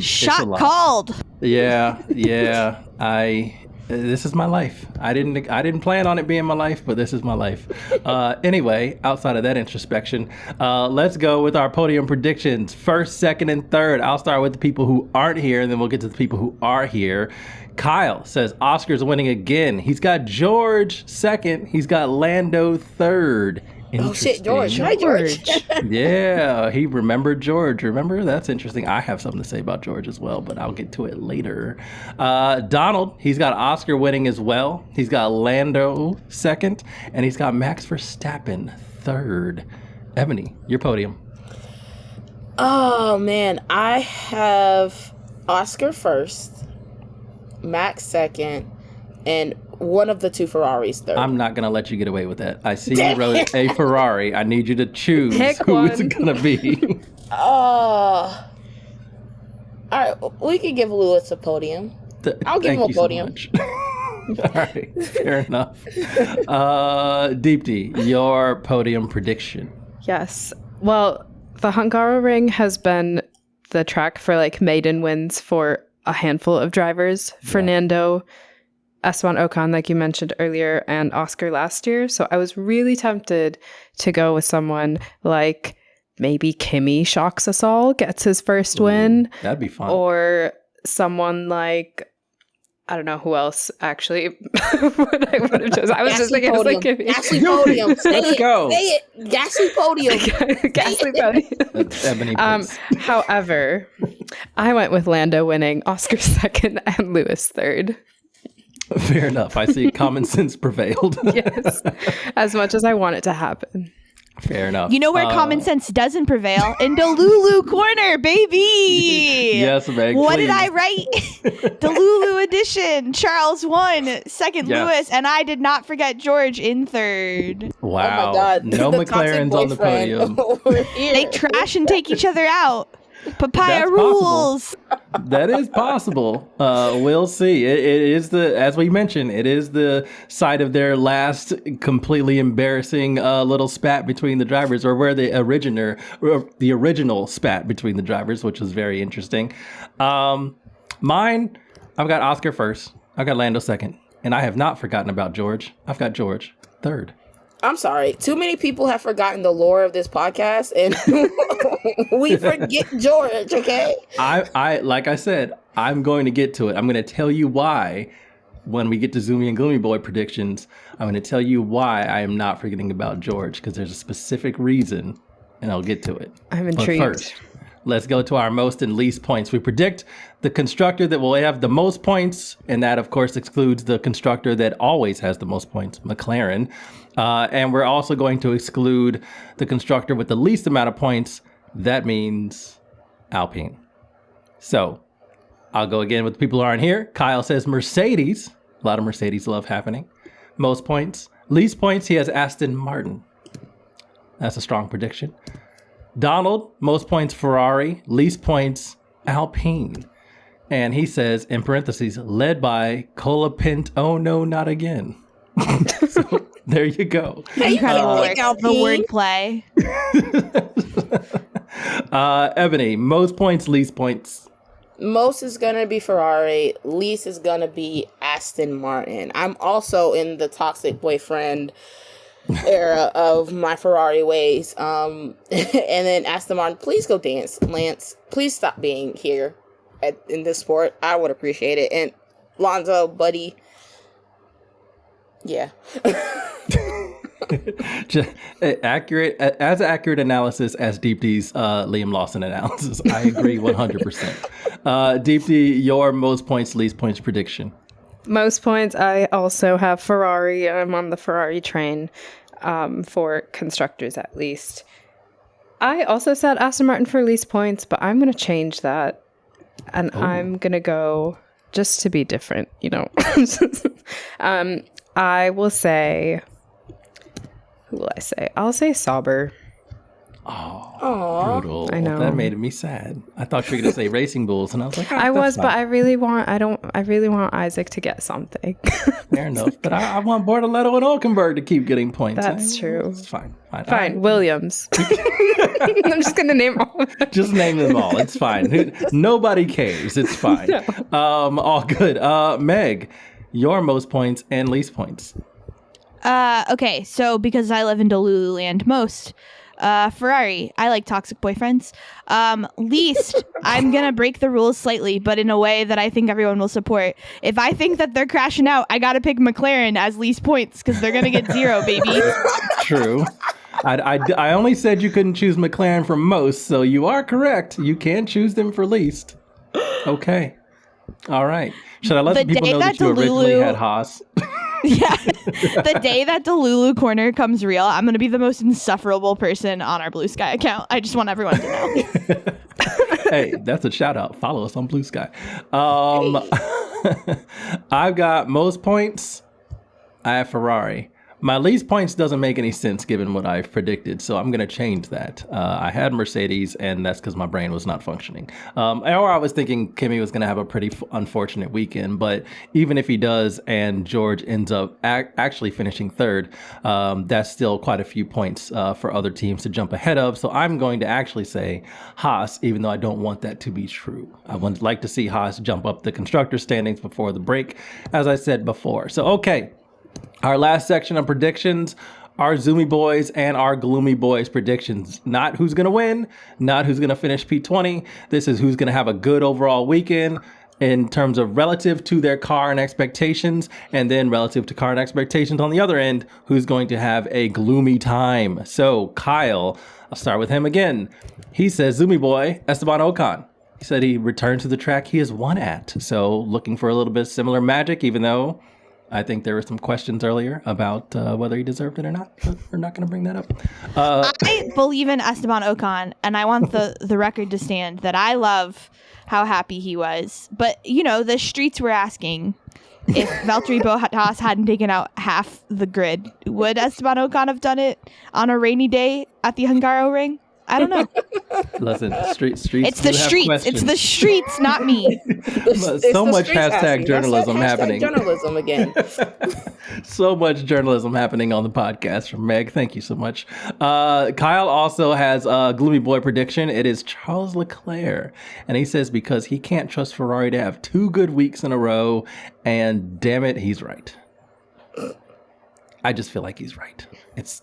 Shot called. Yeah. This is my life. I didn't plan on it being my life, but this is my life. Anyway, outside of that introspection, let's go with our podium predictions. First, second, and third. I'll start with the people who aren't here, and then we'll get to the people who are here. Kyle says Oscar's winning again. He's got George second. He's got Lando third. Oh shit, George. Hi, George. Yeah, he remembered George. Remember? That's interesting. I have something to say about George as well, but I'll get to it later. Donald, he's got Oscar winning as well. He's got Lando second, and he's got Max Verstappen third. Eboni, your podium. Oh, man. I have Oscar first, Max second, and one of the 2 Ferraris third. I'm not going to let you get away with that. I see you wrote a Ferrari. I need you to choose who it's going to be. All right, we can give Lewis a podium. I'll give him a podium. So all right, fair enough. Deepti, your podium prediction. Yes. Well, the Hungaroring has been the track for like maiden wins for a handful of drivers. Yeah. Fernando, Esteban Ocon, like you mentioned earlier, and Oscar last year. So I was really tempted to go with someone like maybe Kimi shocks us all, gets his first win. That'd be fun. Or someone like, I don't know who else actually what I would have chosen. I was just thinking, podium. Like, Gasly podium. Let's go. Say it. Gasly podium. Gasly podium. Ebony, however, I went with Lando winning, Oscar second, and Lewis third. Fair enough. I see common sense prevailed. Yes. As much as I want it to happen. Fair enough. You know where common sense doesn't prevail? In Delulu Corner, baby! Yes, Meg. What please. did I write? Delulu edition. Charles won, second Yes. Lewis, and I did not forget George in third. Wow. Oh my God. No The McLarens on the toxic podium. over here. They trash and take each other out. Papaya That's rules. That is possible. We'll see. It is as we mentioned, it is the site of their last completely embarrassing little spat between the drivers, or where the original spat between the drivers, which was very interesting. Mine, I've got Oscar first. I've got Lando second, and I have not forgotten about George. I've got George third. I'm sorry. Too many people have forgotten the lore of this podcast, and we forget George, okay? I like I said, I'm going to get to it. I'm going to tell you why when we get to Zoomy and Gloomy Boy predictions. I'm going to tell you why I am not forgetting about George, because there's a specific reason, and I'll get to it. I'm intrigued. But first, let's go to our most and least points. We predict the constructor that will have the most points, and that, of course, excludes the constructor that always has the most points, McLaren. And we're also going to exclude the constructor with the least amount of points. That means Alpine. So I'll go again with the people who aren't here. Kyle says Mercedes. A lot of Mercedes love happening. Most points. Least points, he has Aston Martin. That's a strong prediction. Donald, most points Ferrari. Least points Alpine. And he says, in parentheses, led by Colapint. Oh no, not again. So there you go. Incredible work. The wordplay. Ebony, most points, least points. Most is going to be Ferrari. Least is going to be Aston Martin. I'm also in the toxic boyfriend era of my Ferrari ways. And then Aston Martin, please go dance. Lance, please stop being here in this sport. I would appreciate it. And Lonzo, buddy. Yeah. Just accurate analysis as Deepti's Liam Lawson analysis. I agree 100%. Deepti, your most points, least points prediction. Most points, I also have Ferrari. I'm on the Ferrari train for constructors at least. I also said Aston Martin for least points, but I'm going to change that. And I'm going to go just to be different, you know. I will say, who will I say? I'll say Sauber. Oh, brutal. I know. That made me sad. I thought you were going to say Racing Bulls, and I was like, I was, but I really want Isaac to get something. Fair enough. But I want Bortoletto and Hulkenberg to keep getting points. That's true. It's fine. Williams. I'm just going to name all of them. Just name them all. It's fine. Nobody cares. It's fine. No. All good. Meg, your most points and least points. Okay, so because I live in Delulu land most, Ferrari, I like toxic boyfriends. Least, I'm gonna break the rules slightly, but in a way that I think everyone will support. If I think that they're crashing out, I gotta pick McLaren as least points because they're gonna get 0, baby. True. I only said you couldn't choose McLaren for most, so you are correct. You can choose them for least. Okay. All right. Should I let the people know that you originally had Haas? Yeah. The day that Delulu Corner comes real, I'm going to be the most insufferable person on our Blue Sky account. I just want everyone to know. Hey, that's a shout out. Follow us on Blue Sky. I've got most points. I have Ferrari. My least points doesn't make any sense given what I've predicted, so I'm going to change that. I had Mercedes, and that's because my brain was not functioning. Or I was thinking Kimi was going to have a pretty unfortunate weekend, but even if he does and George ends up actually finishing third, that's still quite a few points for other teams to jump ahead of. So I'm going to actually say Haas, even though I don't want that to be true. I would like to see Haas jump up the constructor standings before the break, as I said before. So, okay. Our last section of predictions, our Zoomy Boys and our Gloomy Boys predictions. Not who's going to win, not who's going to finish P20. This is who's going to have a good overall weekend in terms of relative to their car and expectations, and then relative to car and expectations on the other end, who's going to have a gloomy time. So Kyle, I'll start with him again. He says, Zoomy Boy, Esteban Ocon. He said he returned to the track he has won at. So looking for a little bit of similar magic, even though I think there were some questions earlier about whether he deserved it or not, but we're not going to bring that up. I believe in Esteban Ocon, and I want the record to stand that I love how happy he was. But, you know, the streets were asking if Valtteri Bottas hadn't taken out half the grid. Would Esteban Ocon have done it on a rainy day at the Hungaroring? I don't know. Listen, streets. It's the streets. It's the streets, not me. So much hashtag journalism happening. Journalism again. So much journalism happening on the podcast from Meg. Thank you so much. Kyle also has a gloomy boy prediction. It is Charles Leclerc. And he says because he can't trust Ferrari to have 2 good weeks in a row. And damn it, he's right. I just feel like he's right.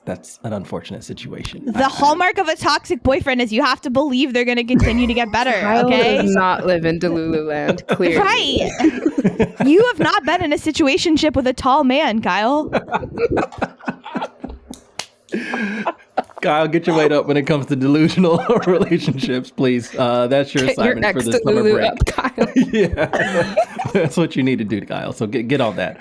That's an unfortunate situation. The hallmark of a toxic boyfriend is you have to believe they're going to continue to get better. Okay, does not live in Delululand, clearly. Right. You have not been in a situationship with a tall man, Kyle. Kyle, get your weight up when it comes to delusional relationships, please. That's your assignment for this summer break. Up, Kyle. Yeah, that's what you need to do, Kyle. So get on that.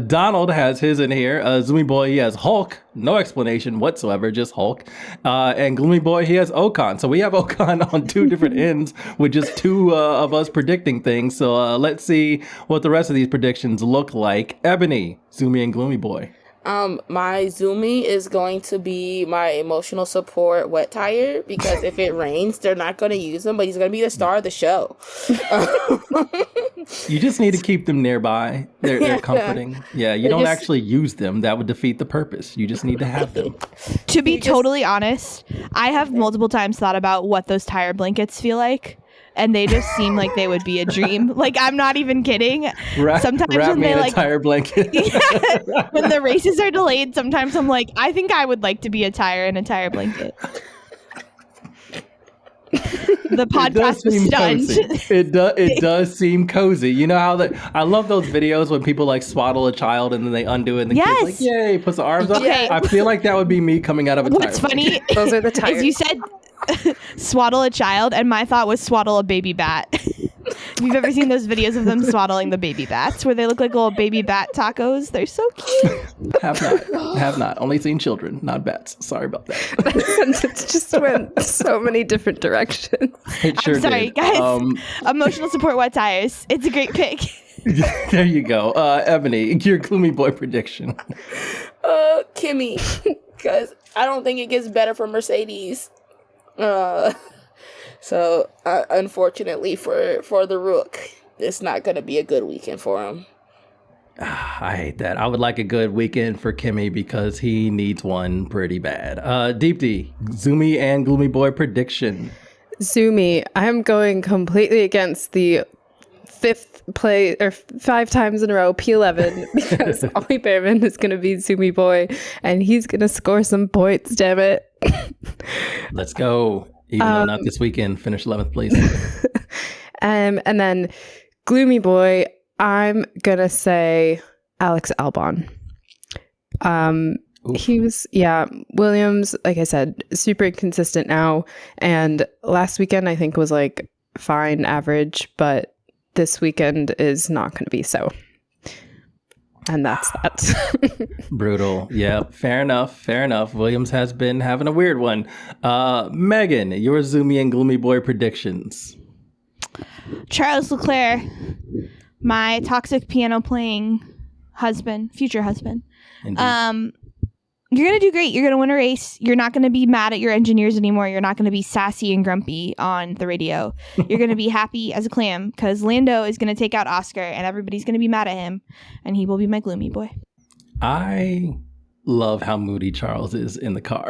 Donald has his in here. Zoomy Boy, he has Hulk. No explanation whatsoever, just Hulk. And Gloomy Boy, he has Ocon. So we have Ocon on 2 different ends with just 2 of us predicting things. So let's see what the rest of these predictions look like. Ebony, Zoomy and Gloomy Boy. My Zoomy is going to be my emotional support wet tire, because if it rains, they're not going to use him, but he's going to be the star of the show. You just need to keep them nearby. They're comforting. Yeah, you don't actually use them. That would defeat the purpose. You just need to have them. To be totally honest, I have multiple times thought about what those tire blankets feel like. And they just seem like they would be a dream. Like, I'm not even kidding. Sometimes wrap when me they in like a tire blanket. Yeah, when the races are delayed, sometimes I'm like, I think I would like to be a tire in a tire blanket. The podcast was stunned. It does seem cozy. You know how I love those videos when people like swaddle a child and then they undo it and the kid's like, yay, puts the arms up. Okay. I feel like that would be me coming out of a tire. What's funny Those are the tires. is you said swaddle a child, and my thought was swaddle a baby bat. If you've ever seen those videos of them swaddling the baby bats where they look like little baby bat tacos, they're so cute. Have not. Only seen children, not bats. Sorry about that. It just went so many different directions. It sure I'm sorry, did. guys. Emotional support wet tires. It's a great pick. There you go. Ebony, your gloomy boy prediction. Kimi, because I don't think it gets better for Mercedes. So unfortunately for the Rook, it's not going to be a good weekend for him. I hate that. I would like a good weekend for Kimi because he needs one pretty bad. Deepti, Zoomy and Gloomy Boy prediction. Zoomy, I'm going completely against the 5 times in a row P11 because Ollie Bearman is going to be Zoomy Boy and he's going to score some points, damn it. Let's go. Even though not this weekend. Finish 11th, please. And then Gloomy Boy, I'm going to say Alex Albon. He was, Williams, like I said, super inconsistent now. And last weekend, I think was like fine, average, but this weekend is not going to be so. And that's that. Brutal. Yeah, fair enough. Williams has been having a weird one. Megan, your Zoomy and Gloomy Boy predictions. Charles Leclerc, my toxic piano playing future husband. Indeed. You're going to do great. You're going to win a race. You're not going to be mad at your engineers anymore. You're not going to be sassy and grumpy on the radio. You're going to be happy as a clam because Lando is going to take out Oscar and everybody's going to be mad at him and he will be my gloomy boy. I love how moody Charles is in the car.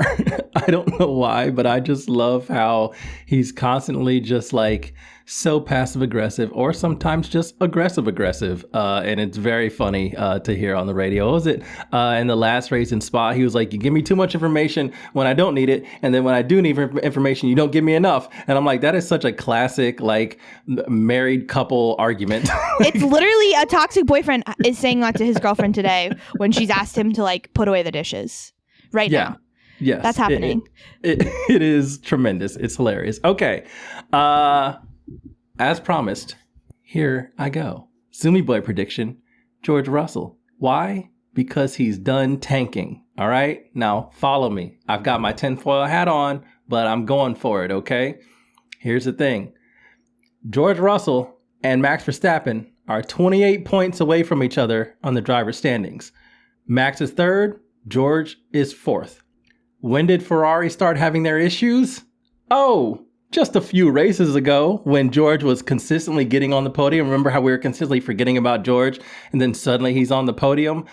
I don't know why, but I just love how he's constantly just like so passive aggressive or sometimes just aggressive. And it's very funny to hear on the radio. What was it in the last race in Spa? He was like, you give me too much information when I don't need it. And then when I do need information, you don't give me enough. And I'm like, that is such a classic, like married couple argument. It's literally a toxic boyfriend is saying that to his girlfriend today when she's asked him to like put away the dishes right now. Yes. That's happening. It is tremendous. It's hilarious. Okay. As promised, here I go. Sumi Boy prediction, George Russell. Why? Because he's done tanking. All right? Now, follow me. I've got my tinfoil hat on, but I'm going for it, okay? Here's the thing. George Russell and Max Verstappen are 28 points away from each other on the driver's standings. Max is third. George is fourth. When did Ferrari start having their issues? Oh, just a few races ago when George was consistently getting on the podium. Remember how we were consistently forgetting about George and then suddenly he's on the podium?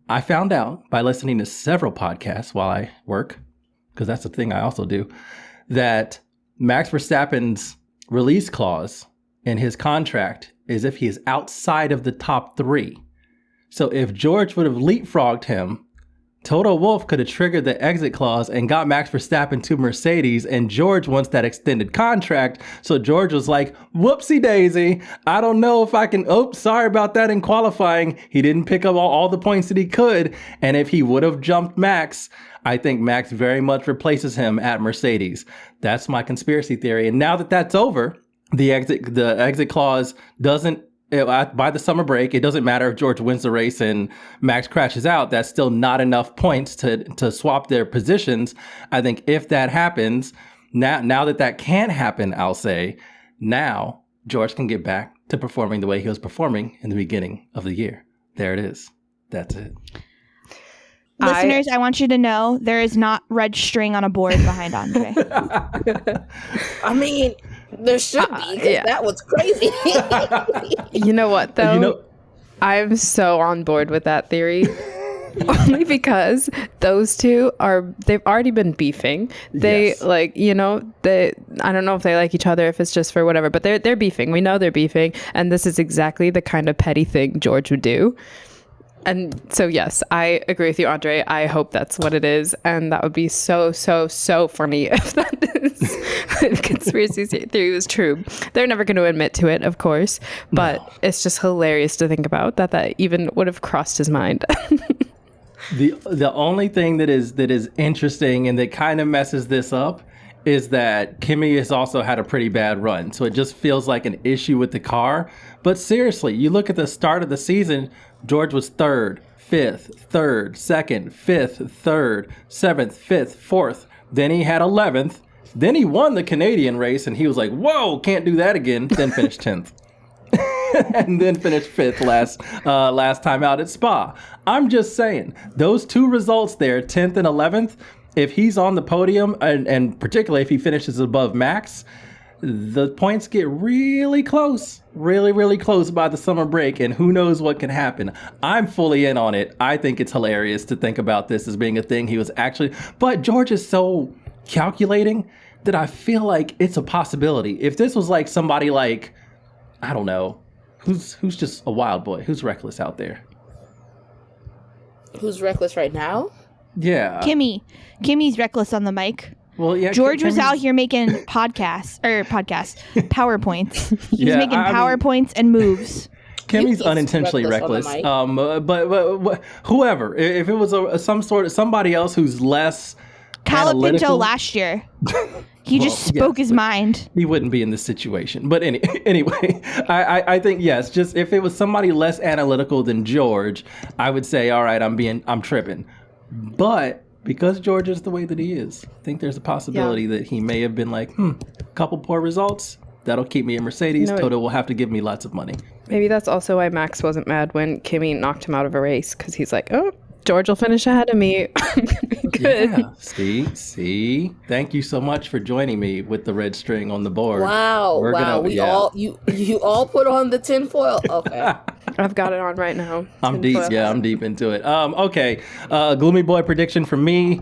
I found out by listening to several podcasts while I work, because that's the thing I also do, that Max Verstappen's release clause in his contract is if he is outside of the top three. So if George would have leapfrogged him, Toto Wolff could have triggered the exit clause and got Max Verstappen to Mercedes, and George wants that extended contract. So George was like, whoopsie daisy. I don't know if I can, sorry about that in qualifying. He didn't pick up all the points that he could. And if he would have jumped Max, I think Max very much replaces him at Mercedes. That's my conspiracy theory. And now that that's over, the exit clause doesn't, by the summer break, it doesn't matter if George wins the race and Max crashes out. That's still not enough points to swap their positions. I think if that happens, now that can't happen, I'll say, now George can get back to performing the way he was performing in the beginning of the year. There it is. That's it. Listeners, I want you to know there is not red string on a board behind Andre. I mean, there should be. Yeah. That was crazy. You know what, though? I'm so on board with that theory. Only because those two they've already been beefing. They yes. I don't know if they like each other, if it's just for whatever, but they're beefing. We know they're beefing. And this is exactly the kind of petty thing George would do. And so, yes, I agree with you, Andre. I hope that's what it is. And that would be so, so, so funny if that conspiracy theory was true. They're never going to admit to it, of course. But It's just hilarious to think about that even would have crossed his mind. The only thing that is interesting and that kind of messes this up is that Kimi has also had a pretty bad run. So it just feels like an issue with the car. But seriously, you look at the start of the season, George was third, fifth, third, second, fifth, third, seventh, fifth, fourth. Then he had 11th. Then he won the Canadian race and he was like, whoa, can't do that again. Then finished 10th. And then finished fifth last time out at Spa. I'm just saying, those two results there, 10th and 11th, if he's on the podium, and particularly if he finishes above Max, the points get really close, really, really close by the summer break, and who knows what can happen. I'm fully in on it. I think it's hilarious to think about this as being a thing he was actually, but George is so calculating that I feel like it's a possibility. If this was like somebody like, I don't know, who's just a wild boy, who's reckless out there? Who's reckless right now? Yeah. Kimmy's reckless on the mic. Well, yeah. George was out here making PowerPoints. He's making PowerPoints and moves. Kimmy's unintentionally reckless. But whoever, if it was somebody else who's less Calipinto last year. He just spoke his mind. He wouldn't be in this situation. But anyway, I think, yes, just if it was somebody less analytical than George, I would say, all right, I'm tripping. But because George is the way that he is, I think there's a possibility that he may have been like, a couple poor results, that'll keep me in Mercedes. Toto will have to give me lots of money. Maybe that's also why Max wasn't mad when Kimmy knocked him out of a race, because he's like, oh, George will finish ahead of me. Good. Yeah. See. Thank you so much for joining me with the red string on the board. Wow. You all put on the tinfoil. Okay. I've got it on right now. I'm deep. Yeah, I'm deep into it. Okay. Gloomy boy prediction for me.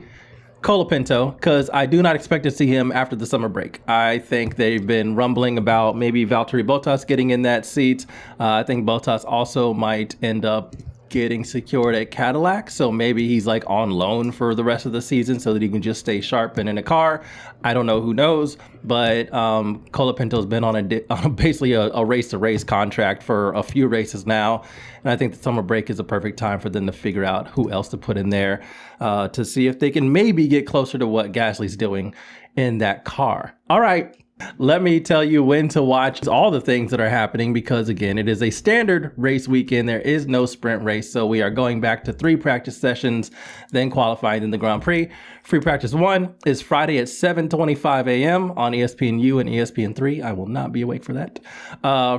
Colapinto, because I do not expect to see him after the summer break. I think they've been rumbling about maybe Valtteri Bottas getting in that seat. I think Bottas also might end up getting secured at Cadillac, so maybe he's like on loan for the rest of the season so that he can just stay sharp and in a car. I don't know, who knows, but Colapinto's been on basically a race-to-race contract for a few races now, and I think the summer break is a perfect time for them to figure out who else to put in there to see if they can maybe get closer to what Gasly's doing in that car. All right. Let me tell you when to watch all the things that are happening, because again, it is a standard race weekend. There is no sprint race. So we are going back to 3 practice sessions, then qualifying in the Grand Prix. Free practice 1 is Friday at 7:25 a.m. on ESPNU and ESPN3. I will not be awake for that.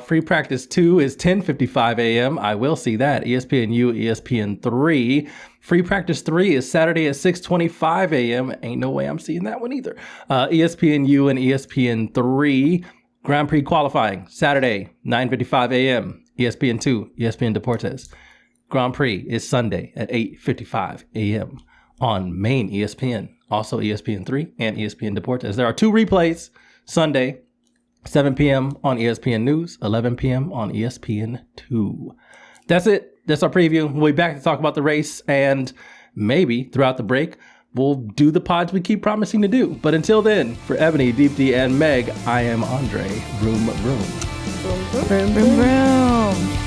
Free practice 2 is 10:55 a.m. I will see that. ESPNU, ESPN3. Free practice 3 is Saturday at 6:25 a.m. Ain't no way I'm seeing that one either. ESPNU and ESPN3. Grand Prix qualifying Saturday, 9:55 a.m. ESPN2, ESPN Deportes. Grand Prix is Sunday at 8:55 a.m. on main ESPN, also ESPN3 and ESPN Deportes. There are 2 replays Sunday, 7 p.m. on ESPN News, 11 p.m. on ESPN2. That's it. That's our preview. We'll be back to talk about the race, and maybe throughout the break, we'll do the pods we keep promising to do. But until then, for Eboni, Deepti, and Meg, I am André. Vroom, vroom. Vroom, vroom, vroom.